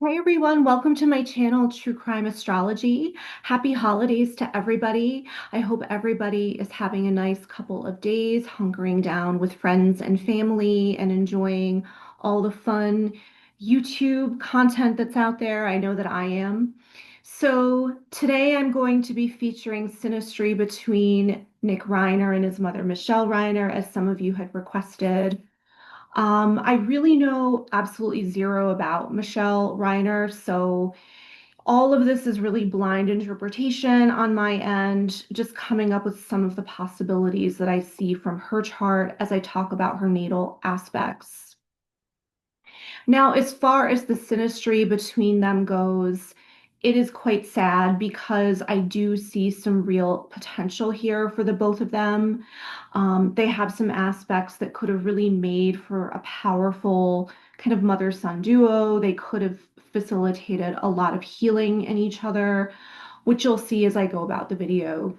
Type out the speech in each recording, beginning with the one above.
Hi everyone, welcome to my channel, True Crime Astrology. Happy holidays to everybody. I hope everybody is having a nice couple of days, hunkering down with friends and family and enjoying all the fun YouTube content that's out there. I know that I am. So today I'm going to be featuring Synastry between Nick Reiner and his mother, Michelle Reiner, as some of you had requested. I really know absolutely zero about Michelle Reiner, so all of this is really blind interpretation on my end, just coming up with some of the possibilities that I see from her chart as I talk about her natal aspects. Now, as far as the synastry between them goes, it is quite sad because I do see some real potential here for the both of them. They have some aspects that could have really made for a powerful kind of mother-son duo. They could have facilitated a lot of healing in each other, which you'll see as I go about the video.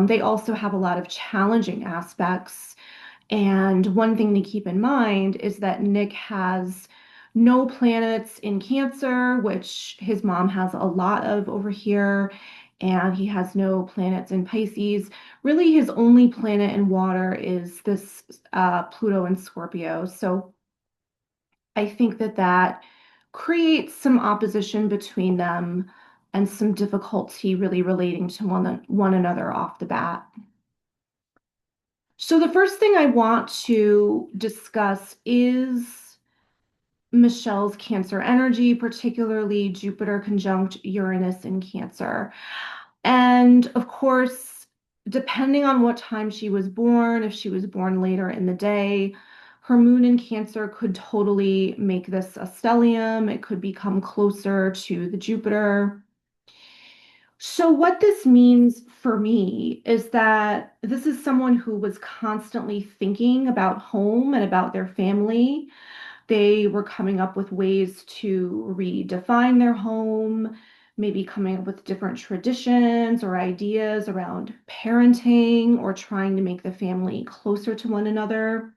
They also have a lot of challenging aspects. And one thing to keep in mind is that Nick has no planets in Cancer, which his mom has a lot of over here, and he has no planets in Pisces. Really, his only planet in water is this Pluto in Scorpio. So I think that that creates some opposition between them and some difficulty really relating to one another off the bat. So the first thing I want to discuss is Michelle's Cancer energy, particularly Jupiter conjunct Uranus in Cancer. And of course, depending on what time she was born, if she was born later in the day, her moon in Cancer could totally make this a stellium. It could become closer to the Jupiter. So, what this means for me is that this is someone who was constantly thinking about home and about their family. They were coming up with ways to redefine their home, maybe coming up with different traditions or ideas around parenting or trying to make the family closer to one another.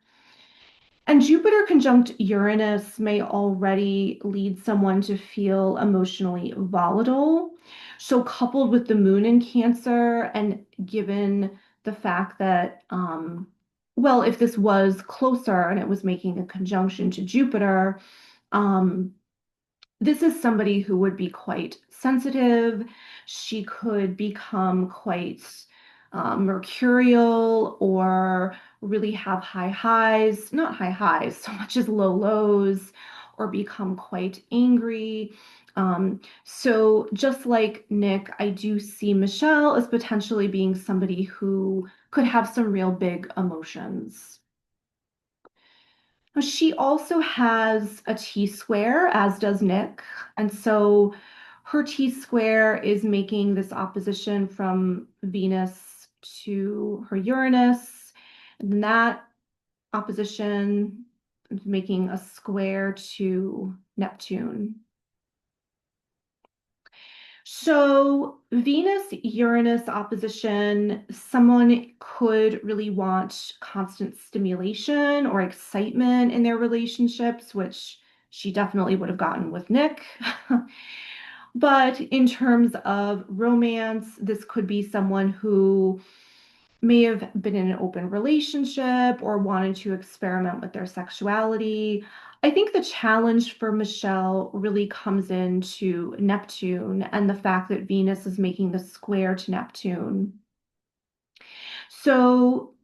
And Jupiter conjunct Uranus may already lead someone to feel emotionally volatile. So, coupled with the moon in Cancer, and given the fact that, well, if this was closer and it was making a conjunction to Jupiter, um, this is somebody who would be quite sensitive. She could become quite mercurial or really have high highs, not high highs so much as low lows, or become quite angry. So just like Nick, I do see Michelle as potentially being somebody who could have some real big emotions. She also has a T square, as does Nick. And so her T square is making this opposition from Venus to her Uranus. And that opposition is making a square to Neptune. So, Venus Uranus opposition, someone could really want constant stimulation or excitement in their relationships, which she definitely would have gotten with Nick. But in terms of romance, this could be someone who may have been in an open relationship or wanted to experiment with their sexuality. I think the challenge for Michelle really comes into Neptune and the fact that Venus is making the square to Neptune. So,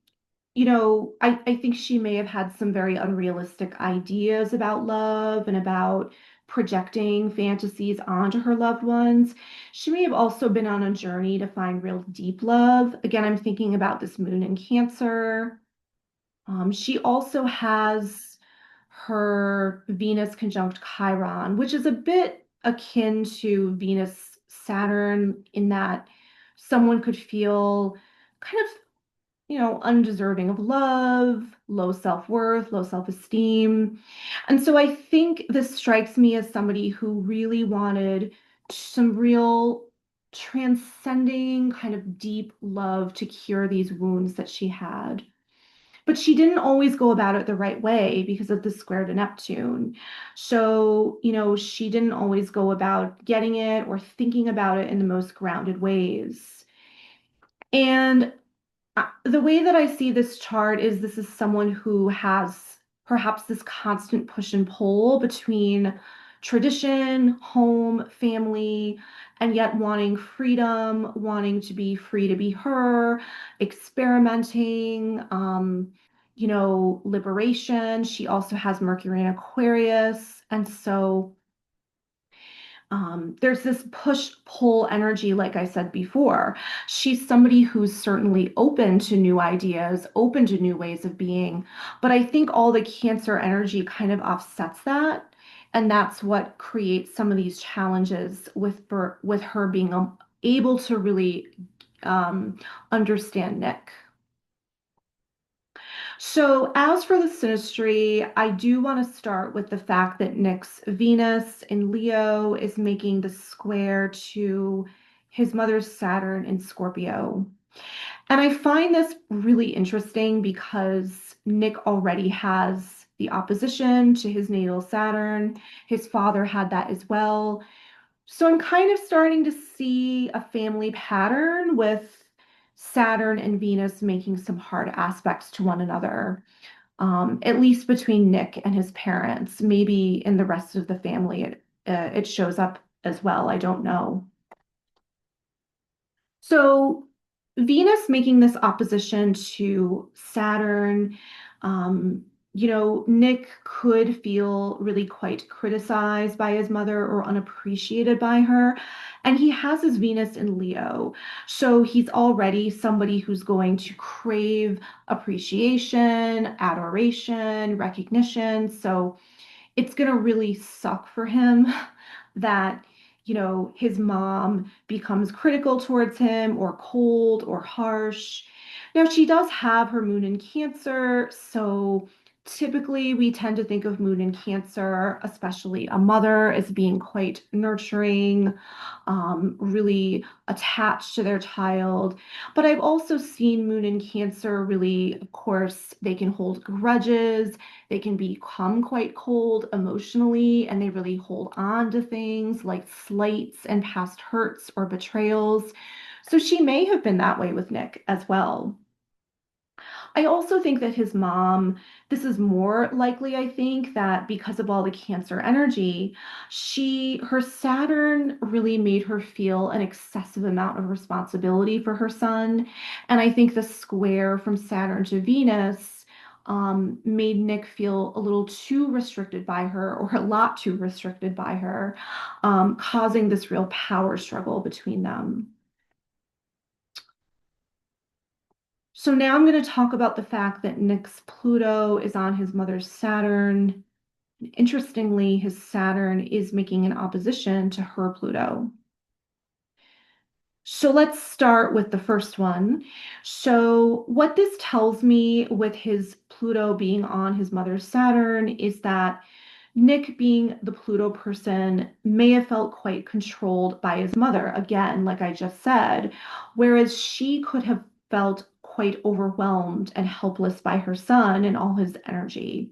I think she may have had some very unrealistic ideas about love and about projecting fantasies onto her loved ones. She may have also been on a journey to find real deep love. Again, I'm thinking about this moon in Cancer. She also has her Venus conjunct Chiron, which is a bit akin to Venus Saturn in that someone could feel kind of undeserving of love, low self-worth, low self-esteem. And so I think this strikes me as somebody who really wanted some real transcending kind of deep love to cure these wounds that she had. but she didn't always go about it the right way because of the square to Neptune. So, she didn't always go about getting it or thinking about it in the most grounded ways. And the way that I see this chart is this is someone who has perhaps this constant push and pull between tradition, home, family, and yet wanting freedom, wanting to be free to be her, experimenting, liberation. She also has Mercury in Aquarius. And so there's this push pull energy, like I said before. She's somebody who's certainly open to new ideas, open to new ways of being. But I think all the Cancer energy kind of offsets that. And that's what creates some of these challenges with her being able to really um, understand Nick. So, as for the synastry, I do want to start with the fact that Nick's Venus in Leo is making the square to his mother's Saturn in Scorpio. And I find this really interesting because Nick already has the opposition to his natal Saturn. His father had that as well. So I'm kind of starting to see a family pattern with Saturn and Venus making some hard aspects to one another, at least between Nick and his parents. Maybe in the rest of the family, it shows up as well. I don't know. So Venus making this opposition to Saturn, um, Nick could feel really quite criticized by his mother or unappreciated by her. And he has his Venus in Leo. So he's already somebody who's going to crave appreciation, adoration, recognition. So it's going to really suck for him that his mom becomes critical towards him or cold or harsh. Now she does have her moon in Cancer, so typically we tend to think of moon in Cancer, especially a mother, as being quite nurturing, really attached to their child. But I've also seen moon in Cancer really, of course, they can hold grudges, they can become quite cold emotionally, and they really hold on to things like slights and past hurts or betrayals. So she may have been that way with Nick as well. I also think that his mom, this is more likely, I think, that because of all the Cancer energy, her Saturn really made her feel an excessive amount of responsibility for her son. And I think the square from Saturn to Venus made Nick feel a little too restricted by her, or a lot too restricted by her, causing this real power struggle between them. So now I'm going to talk about the fact that Nick's Pluto is on his mother's Saturn. Interestingly, his Saturn is making an opposition to her Pluto. So let's start with the first one. So what this tells me with his Pluto being on his mother's Saturn is that Nick, being the Pluto person, may have felt quite controlled by his mother, again, like I just said, whereas she could have felt quite overwhelmed and helpless by her son and all his energy.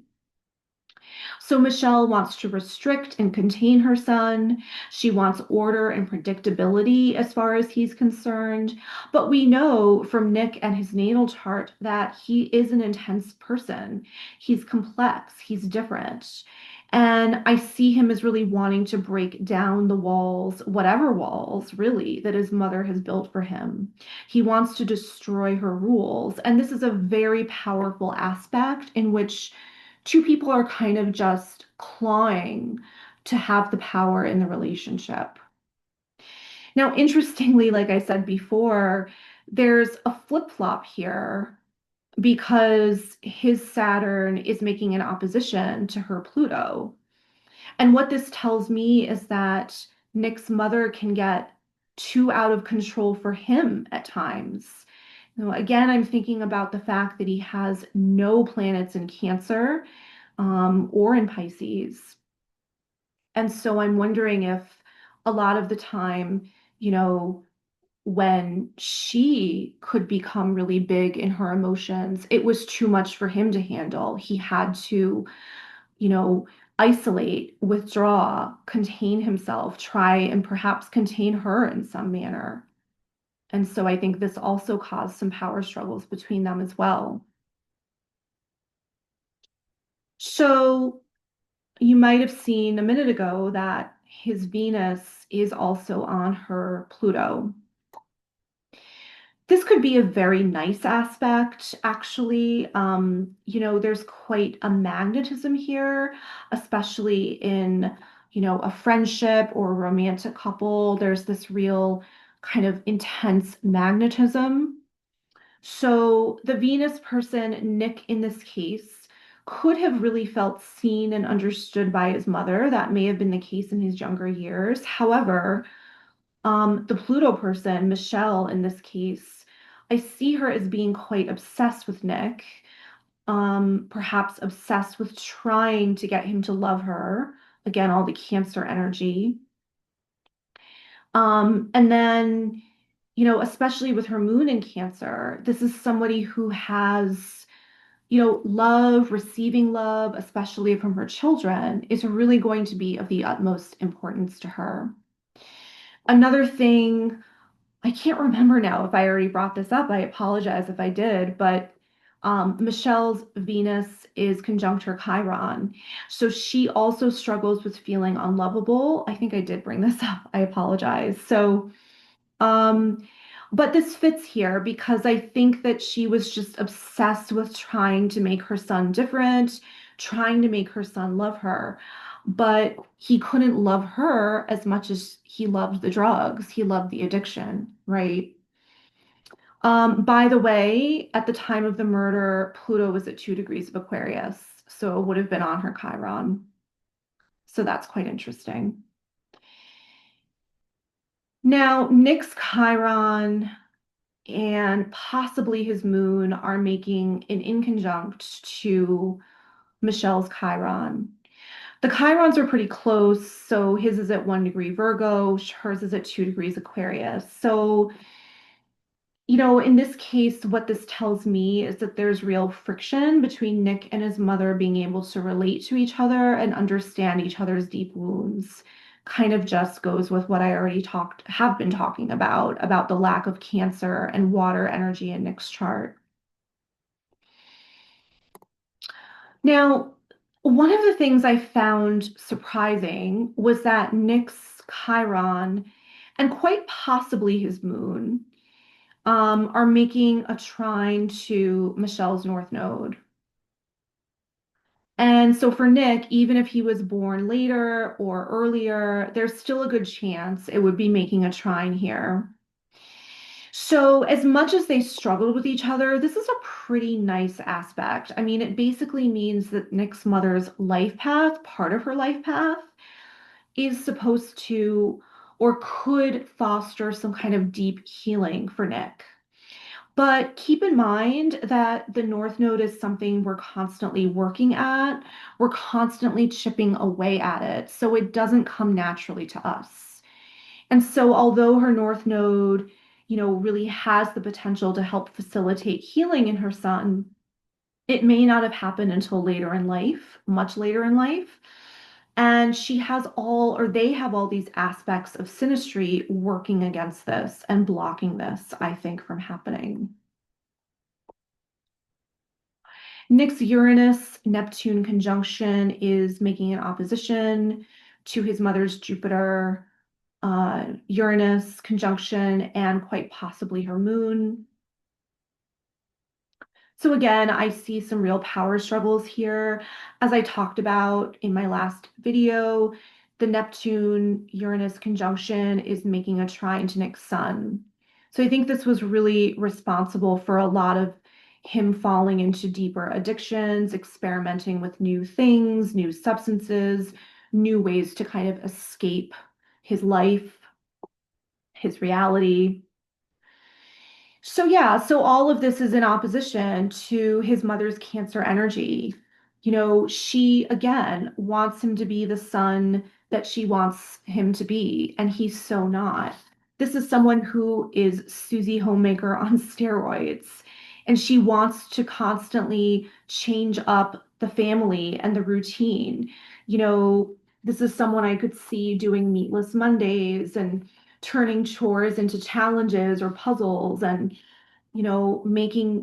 So Michelle wants to restrict and contain her son. She wants order and predictability as far as he's concerned. But we know from Nick and his natal chart that he is an intense person. He's complex, he's different. And I see him as really wanting to break down the walls, whatever walls really, that his mother has built for him. He wants to destroy her rules. And this is a very powerful aspect in which two people are kind of just clawing to have the power in the relationship. Now, interestingly, like I said before, there's a flip-flop here because his Saturn is making an opposition to her Pluto. And what this tells me is that Nick's mother can get too out of control for him at times. Again, I'm thinking about the fact that he has no planets in Cancer or in Pisces. And so I'm wondering if a lot of the time, you know, when she could become really big in her emotions, it was too much for him to handle. He had to, you know, isolate, withdraw, contain himself, try and perhaps contain her in some manner. And so I think this also caused some power struggles between them as well. So you might have seen a minute ago that his Venus is also on her Pluto. This could be a very nice aspect, actually. There's quite a magnetism here, especially in, a friendship or a romantic couple. There's this real kind of intense magnetism. So the Venus person, Nick, in this case, could have really felt seen and understood by his mother. That may have been the case in his younger years. However, the Pluto person, Michelle, in this case, I see her as being quite obsessed with Nick, perhaps obsessed with trying to get him to love her. Again, all the Cancer energy. And then, especially with her moon in Cancer, this is somebody who has, love, receiving love, especially from her children, is really going to be of the utmost importance to her. Another thing, I can't remember now if I already brought this up. I apologize if I did, but Michelle's Venus is conjunct her Chiron. So she also struggles with feeling unlovable. I think I did bring this up. I apologize. Um, but this fits here because I think that she was just obsessed with trying to make her son different, trying to make her son love her. But he couldn't love her as much as he loved the drugs. He loved the addiction, right? By the way, at the time of the murder, Pluto was at 2 degrees of Aquarius, so it would have been on her Chiron. So that's quite interesting. Now, Nick's Chiron and possibly his moon are making an inconjunct to Michelle's Chiron. The Chirons are pretty close, so his is at 1 degree Virgo, hers is at 2 degrees Aquarius. So, in this case, what this tells me is that there's real friction between Nick and his mother being able to relate to each other and understand each other's deep wounds. Kind of just goes with what I already have been talking about the lack of Cancer and water energy in Nick's chart. Now, one of the things I found surprising was that Nick's Chiron and quite possibly his moon are making a trine to Michelle's North Node. And so for Nick, even if he was born later or earlier, there's still a good chance it would be making a trine here. So, as much as they struggled with each other, this is a pretty nice aspect. I mean, it basically means that Nick's mother's life path, part of her life path, is supposed to or could foster some kind of deep healing for Nick. But keep in mind that the North Node is something we're constantly working at. We're constantly chipping away at it. So it doesn't come naturally to us. And so although her North Node, really has the potential to help facilitate healing in her son, it may not have happened until later in life, much later in life. And they have all these aspects of synastry working against this and blocking this, I think, from happening. Nick's Uranus Neptune conjunction is making an opposition to his mother's Jupiter Uranus conjunction and quite possibly her moon. So again, I see some real power struggles here. As I talked about in my last video, the Neptune-Uranus conjunction is making a trine to Nick's sun. So I think this was really responsible for a lot of him falling into deeper addictions, experimenting with new things, new substances, new ways to kind of escape his life, his reality. So yeah, so all of this is in opposition to his mother's Cancer energy. She again wants him to be the son that she wants him to be, and he's so not. This is someone who is Susie Homemaker on steroids, and she wants to constantly change up the family and the routine. You know, this is someone I could see doing meatless Mondays and turning chores into challenges or puzzles and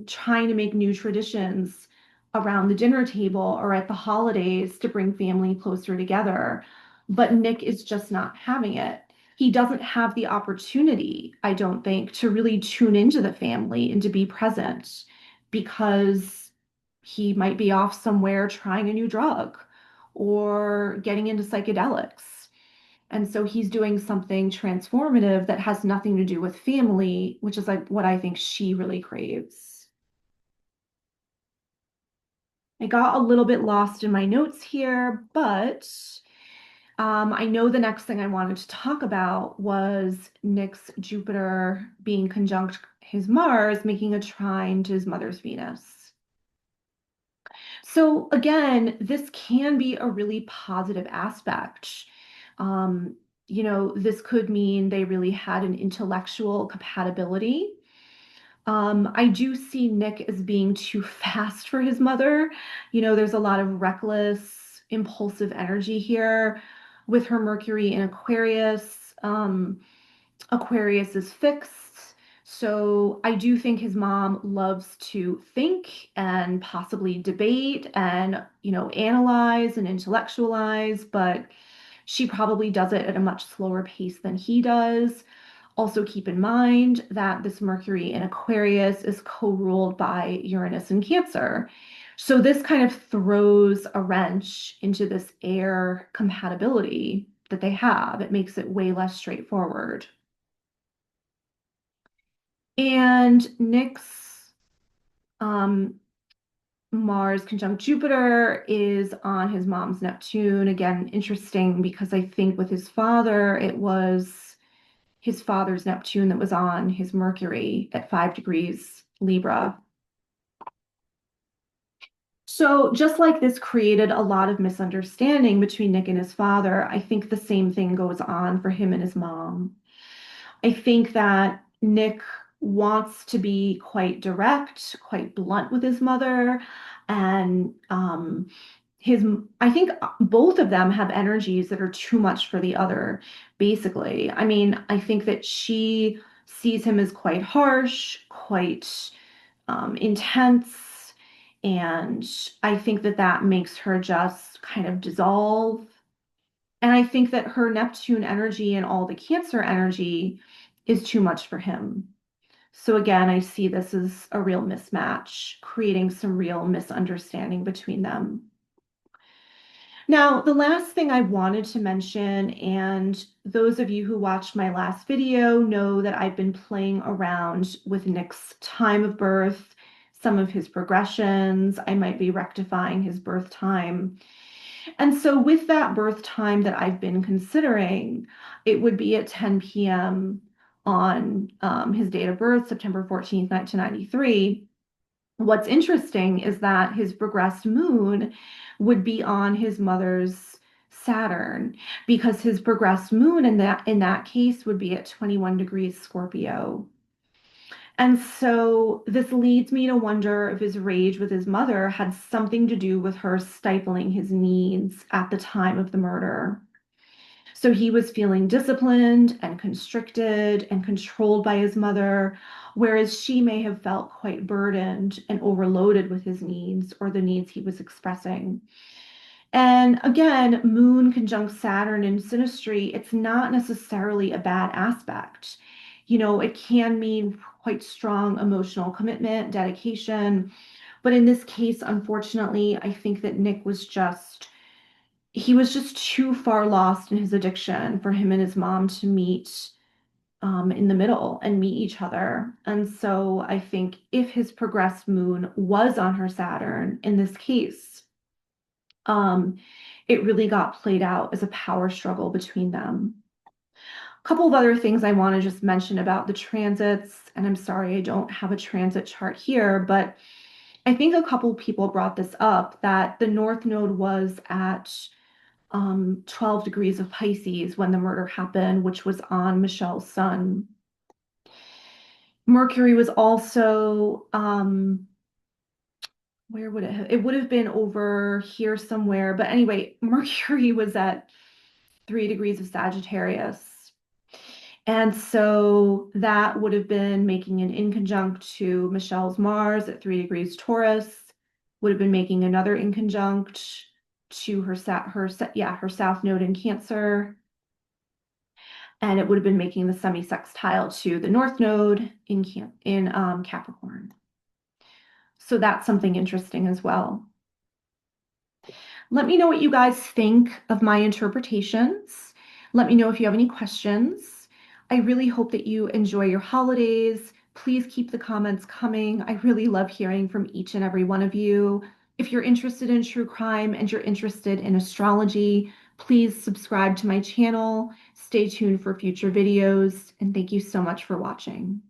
trying to make new traditions around the dinner table or at the holidays to bring family closer together. But Nick is just not having it. He doesn't have the opportunity, I don't think, to really tune into the family and to be present because he might be off somewhere trying a new drug or getting into psychedelics. And so he's doing something transformative that has nothing to do with family, which is like what I think she really craves. I got a little bit lost in my notes here, but I know the next thing I wanted to talk about was Nick's Jupiter being conjunct his Mars, making a trine to his mother's Venus. So again, this can be a really positive aspect. Um, this could mean they really had an intellectual compatibility. I do see Nick as being too fast for his mother. There's a lot of reckless, impulsive energy here with her Mercury in Aquarius. Aquarius is fixed. So I do think his mom loves to think and possibly debate and, analyze and intellectualize, but she probably does it at a much slower pace than he does. Also, keep in mind that this Mercury in Aquarius is co-ruled by Uranus in Cancer. So this kind of throws a wrench into this air compatibility that they have. It makes it way less straightforward. And Nick's um, Mars conjunct Jupiter is on his mom's Neptune. Again, interesting because I think with his father, it was his father's Neptune that was on his Mercury at 5 degrees Libra. So, just like this created a lot of misunderstanding between Nick and his father, I think the same thing goes on for him and his mom. I think that Nick wants to be quite direct, quite blunt with his mother, and his I think both of them have energies that are too much for the other, basically. I mean, I think that she sees him as quite harsh, quite intense, and I think that that makes her just kind of dissolve. And I think that her Neptune energy and all the Cancer energy is too much for him. So again, I see this as a real mismatch, creating some real misunderstanding between them. Now, the last thing I wanted to mention, and those of you who watched my last video know that I've been playing around with Nick's time of birth, some of his progressions. I might be rectifying his birth time. And so, with that birth time that I've been considering, it would be at 10 p.m. on his date of birth, September 14th, 1993. What's interesting is that his progressed moon would be on his mother's Saturn because his progressed moon in that case would be at 21 degrees Scorpio. And so this leads me to wonder if his rage with his mother had something to do with her stifling his needs at the time of the murder. So he was feeling disciplined and constricted and controlled by his mother, whereas she may have felt quite burdened and overloaded with his needs or the needs he was expressing. And again, Moon conjunct Saturn in Synastry, it's not necessarily a bad aspect. It can mean quite strong emotional commitment, dedication. But in this case, unfortunately, I think that Nick he was just too far lost in his addiction for him and his mom to meet in the middle and meet each other. And so I think if his progressed moon was on her Saturn in this case, um, it really got played out as a power struggle between them. A couple of other things I want to just mention about the transits, and I'm sorry I don't have a transit chart here, but I think a couple of people brought this up that the North Node was at 12 degrees of Pisces when the murder happened, which was on Michelle's sun. Mercury was also, where would it have? It would have been over here somewhere. But anyway, Mercury was at 3 degrees of Sagittarius. And so that would have been making an inconjunct to Michelle's Mars at 3 degrees Taurus, would have been making another inconjunct to her South Node in Cancer, and it would have been making the semi-sextile to the North Node in Capricorn. So that's something interesting as well. Let me know what you guys think of my interpretations. Let me know if you have any questions. I really hope that you enjoy your holidays. Please keep the comments coming. I really love hearing from each and every one of you. If you're interested in true crime and you're interested in astrology, please subscribe to my channel. Stay tuned for future videos, and thank you so much for watching.